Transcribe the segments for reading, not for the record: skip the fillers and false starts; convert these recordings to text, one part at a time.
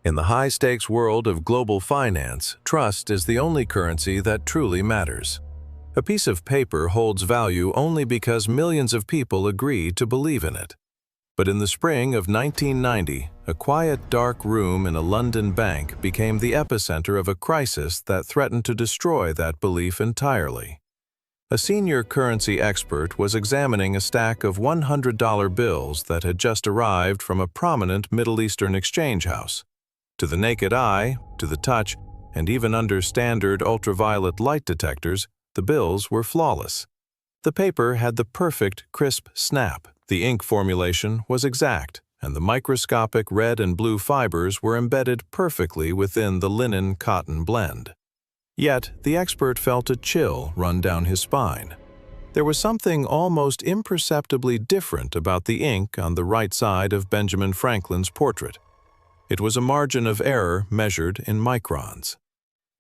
In the high-stakes world of global finance, trust is the only currency that truly matters. A piece of paper holds value only because millions of people agree to believe in it. But in the spring of 1990, a quiet, dark room in a London bank became the epicenter of a crisis that threatened to destroy that belief entirely. A senior currency expert was examining a stack of $100 bills that had just arrived from a prominent Middle Eastern exchange house. To the naked eye, to the touch, and even under standard ultraviolet light detectors, the bills were flawless. The paper had the perfect, crisp snap, the ink formulation was exact, and the microscopic red and blue fibers were embedded perfectly within the linen-cotton blend. Yet, the expert felt a chill run down his spine. There was something almost imperceptibly different about the ink on the right side of Benjamin Franklin's portrait. It was a margin of error measured in microns.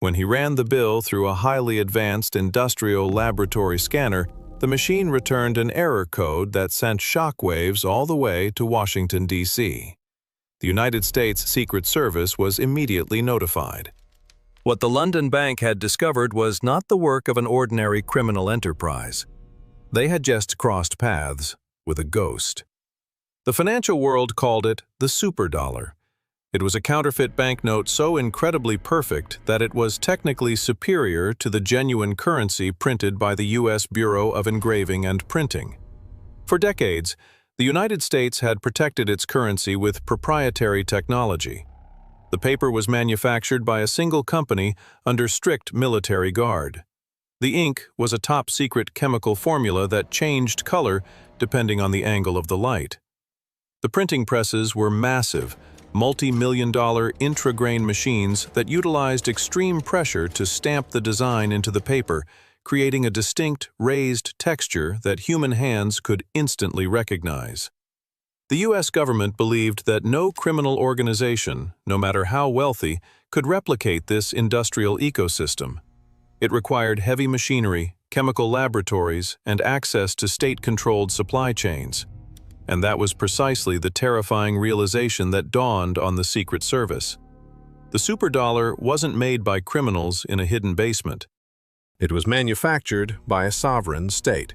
When he ran the bill through a highly advanced industrial laboratory scanner, the machine returned an error code that sent shockwaves all the way to Washington, D.C. The United States Secret Service was immediately notified. What the London bank had discovered was not the work of an ordinary criminal enterprise. They had just crossed paths with a ghost. The financial world called it the Superdollar. It was a counterfeit banknote so incredibly perfect that it was technically superior to the genuine currency printed by the U.S. Bureau of Engraving and Printing. For decades, the United States had protected its currency with proprietary technology. The paper was manufactured by a single company under strict military guard. The ink was a top-secret chemical formula that changed color depending on the angle of the light. The printing presses were massive, multi-million-dollar intra-grain machines that utilized extreme pressure to stamp the design into the paper, creating a distinct, raised texture that human hands could instantly recognize. The U.S. government believed that no criminal organization, no matter how wealthy, could replicate this industrial ecosystem. It required heavy machinery, chemical laboratories, and access to state-controlled supply chains. And that was precisely the terrifying realization that dawned on the Secret Service. The Superdollar wasn't made by criminals in a hidden basement. It was manufactured by a sovereign state.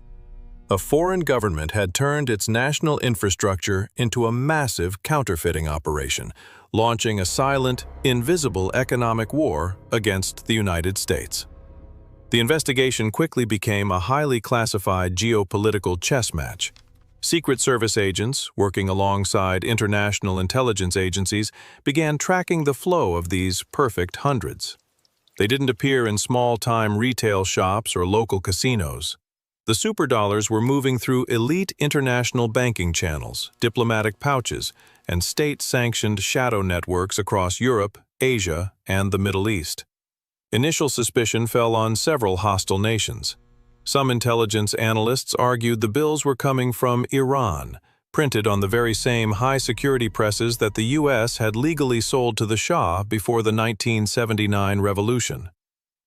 A foreign government had turned its national infrastructure into a massive counterfeiting operation, launching a silent, invisible economic war against the United States. The investigation quickly became a highly classified geopolitical chess match. Secret Service agents, working alongside international intelligence agencies, began tracking the flow of these perfect hundreds. They didn't appear in small-time retail shops or local casinos. The superdollars were moving through elite international banking channels, diplomatic pouches, and state-sanctioned shadow networks across Europe, Asia, and the Middle East. Initial suspicion fell on several hostile nations. Some intelligence analysts argued the bills were coming from Iran, printed on the very same high-security presses that the U.S. had legally sold to the Shah before the 1979 revolution.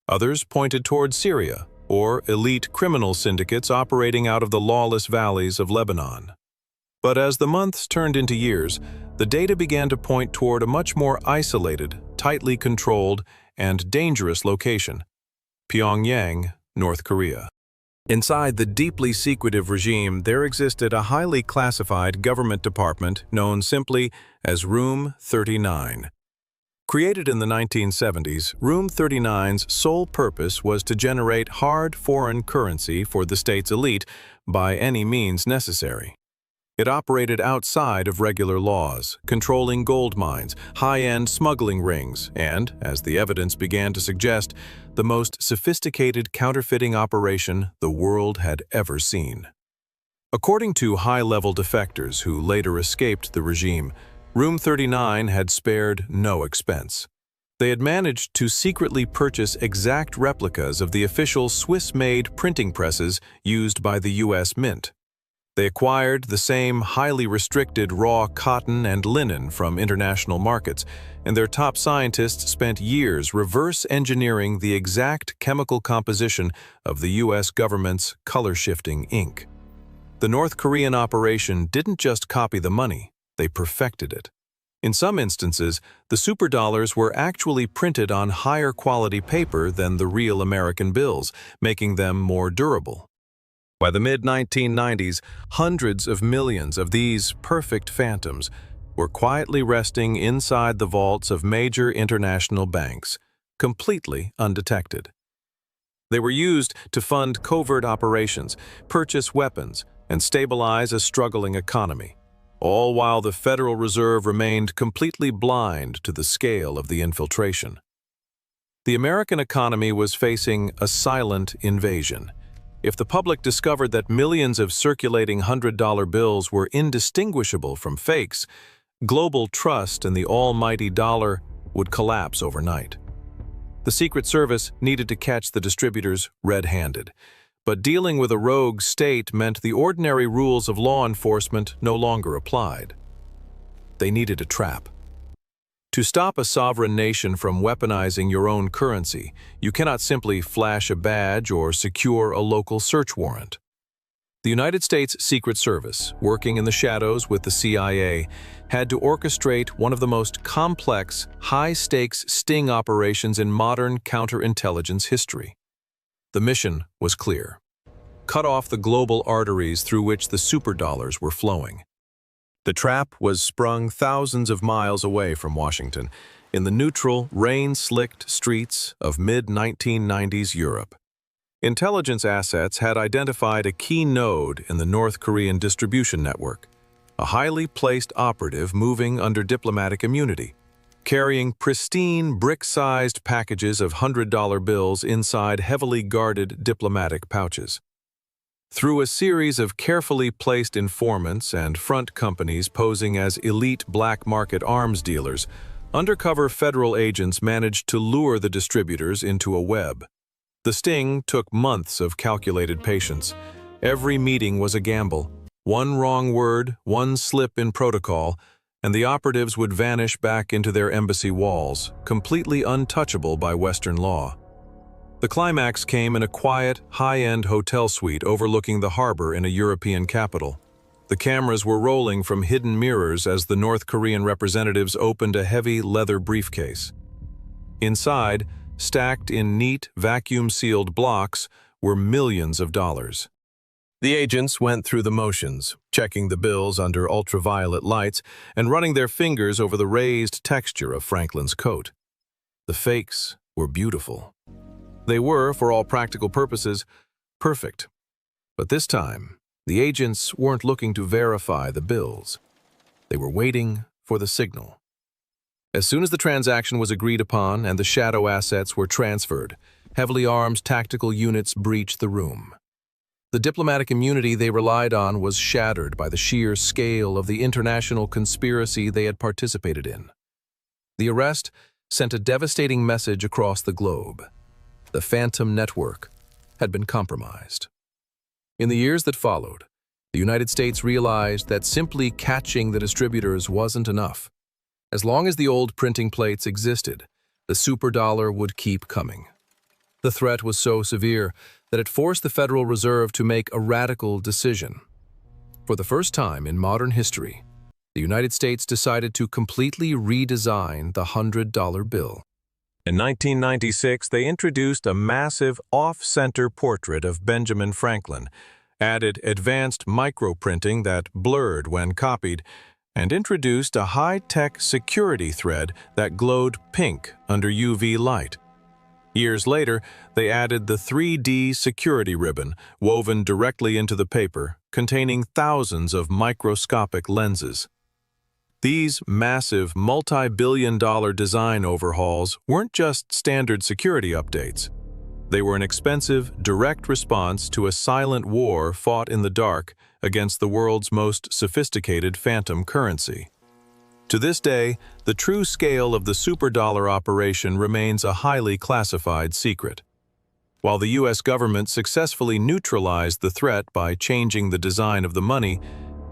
Others pointed toward Syria, or elite criminal syndicates operating out of the lawless valleys of Lebanon. But as the months turned into years, the data began to point toward a much more isolated, tightly controlled, and dangerous location: Pyongyang, North Korea. Inside the deeply secretive regime, there existed a highly classified government department known simply as Room 39. Created in the 1970s, Room 39's sole purpose was to generate hard foreign currency for the state's elite by any means necessary. It operated outside of regular laws, controlling gold mines, high-end smuggling rings, and, as the evidence began to suggest, the most sophisticated counterfeiting operation the world had ever seen. According to high-level defectors who later escaped the regime, Room 39 had spared no expense. They had managed to secretly purchase exact replicas of the official Swiss-made printing presses used by the U.S. Mint. They acquired the same highly restricted raw cotton and linen from international markets, and their top scientists spent years reverse engineering the exact chemical composition of the U.S. government's color-shifting ink. The North Korean operation didn't just copy the money, they perfected it. In some instances, the superdollars were actually printed on higher quality paper than the real American bills, making them more durable. By the mid-1990s, hundreds of millions of these perfect phantoms were quietly resting inside the vaults of major international banks, completely undetected. They were used to fund covert operations, purchase weapons, and stabilize a struggling economy, all while the Federal Reserve remained completely blind to the scale of the infiltration. The American economy was facing a silent invasion. If the public discovered that millions of circulating $100 bills were indistinguishable from fakes, global trust in the almighty dollar would collapse overnight. The Secret Service needed to catch the distributors red-handed, but dealing with a rogue state meant the ordinary rules of law enforcement no longer applied. They needed a trap. To stop a sovereign nation from weaponizing your own currency, you cannot simply flash a badge or secure a local search warrant. The United States Secret Service, working in the shadows with the CIA, had to orchestrate one of the most complex, high-stakes sting operations in modern counterintelligence history. The mission was clear: cut off the global arteries through which the superdollars were flowing. The trap was sprung thousands of miles away from Washington, in the neutral, rain-slicked streets of mid-1990s Europe. Intelligence assets had identified a key node in the North Korean distribution network, a highly placed operative moving under diplomatic immunity, carrying pristine, brick-sized packages of $100 bills inside heavily guarded diplomatic pouches. Through a series of carefully placed informants and front companies posing as elite black market arms dealers, undercover federal agents managed to lure the distributors into a web. The sting took months of calculated patience. Every meeting was a gamble. One wrong word, one slip in protocol, and the operatives would vanish back into their embassy walls, completely untouchable by Western law. The climax came in a quiet, high-end hotel suite overlooking the harbor in a European capital. The cameras were rolling from hidden mirrors as the North Korean representatives opened a heavy leather briefcase. Inside, stacked in neat, vacuum-sealed blocks, were millions of dollars. The agents went through the motions, checking the bills under ultraviolet lights and running their fingers over the raised texture of Franklin's coat. The fakes were beautiful. They were, for all practical purposes, perfect. But this time, the agents weren't looking to verify the bills. They were waiting for the signal. As soon as the transaction was agreed upon and the shadow assets were transferred, heavily armed tactical units breached the room. The diplomatic immunity they relied on was shattered by the sheer scale of the international conspiracy they had participated in. The arrest sent a devastating message across the globe. The Phantom Network had been compromised. In the years that followed, the United States realized that simply catching the distributors wasn't enough. As long as the old printing plates existed, the superdollar would keep coming. The threat was so severe that it forced the Federal Reserve to make a radical decision. For the first time in modern history, the United States decided to completely redesign the $100 bill. In 1996, they introduced a massive off-center portrait of Benjamin Franklin, added advanced microprinting that blurred when copied, and introduced a high-tech security thread that glowed pink under UV light. Years later, they added the 3D security ribbon woven directly into the paper, containing thousands of microscopic lenses. These massive, multi-billion-dollar design overhauls weren't just standard security updates. They were an expensive, direct response to a silent war fought in the dark against the world's most sophisticated phantom currency. To this day, the true scale of the superdollar operation remains a highly classified secret. While the U.S. government successfully neutralized the threat by changing the design of the money,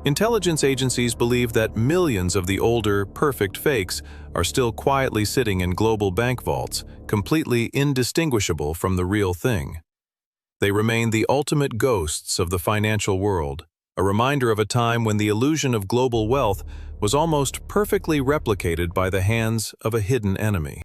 intelligence agencies believe that millions of the older, perfect fakes are still quietly sitting in global bank vaults, completely indistinguishable from the real thing. They remain the ultimate ghosts of the financial world, a reminder of a time when the illusion of global wealth was almost perfectly replicated by the hands of a hidden enemy.